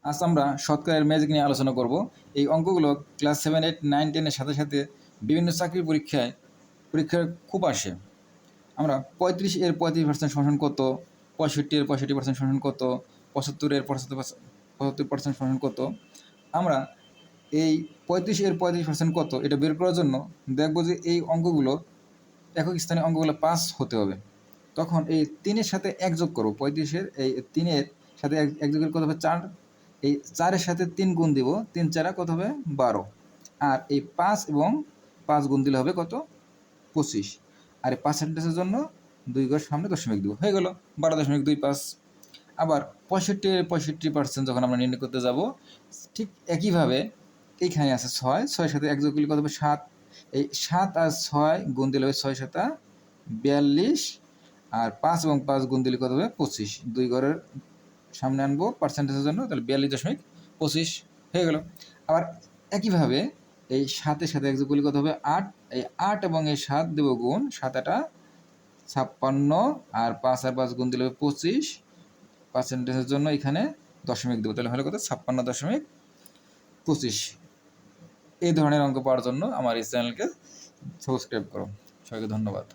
আজ আমরা শতকরার ম্যাজিক নিয়ে আলোচনা করব। এই অঙ্কগুলো ক্লাস 7, 8, 9, 10-এর সাথে সাথে বিভিন্ন চাকরির পরীক্ষায় খুব আসে। আমরা 35 এর 35% সমান কত, 65 এর 65% সমান কত, 75 এর 75% সমান কত। আমরা এই 35 এর 35% কত এটা বের করার জন্য দেখব যে এই অঙ্কগুলো একক স্থানে অঙ্কগুলো 5 হতে হবে। তখন এই 3-এর সাথে 1 যোগ করব। 35-এর এই 3-এর সাথে 1 যোগের কত হবে 4। এই 4-এর সাথে 3 গুণ দিব, 3 4 কত হবে 12। আর এই 5 এবং 5 গুণ দিলে হবে কত 25। আর এই পার্সেন্টেজের জন্য 2 ঘর সামনে দশমিক দিব, হয়ে গেল 12.25। আবার 65% যখন আমরা নির্ণয় করতে যাব, ঠিক একইভাবে এইখানে আছে 6, 6-এর সাথে 1 যোগ করলে কত হবে 7। এই 7 আর 6 গুণ দিলে হবে 6 7 42। আর 5 এবং 5 গুণ দিলে কত হবে 25। 2 ঘরের সামনে আনবো পার্সেন্টেজের জন্য, তাহলে 42.25 হয়ে গেল। আবার একইভাবে এই 7-এর সাথে 1 যোগ করলে কত হবে 8। এই 8 এবং এই 7 দেব গুণ, 7 8 56। আর 5 আর 5 গুণ দিলে হবে 25। পার্সেন্টেজের জন্য এখানে দশমিক দেবো, তাহলে হলো কত 56.25। এই ধরনের অঙ্ক পাওয়ার জন্য আমার এই চ্যানেলকে সাবস্ক্রাইব করো। সবাইকে ধন্যবাদ।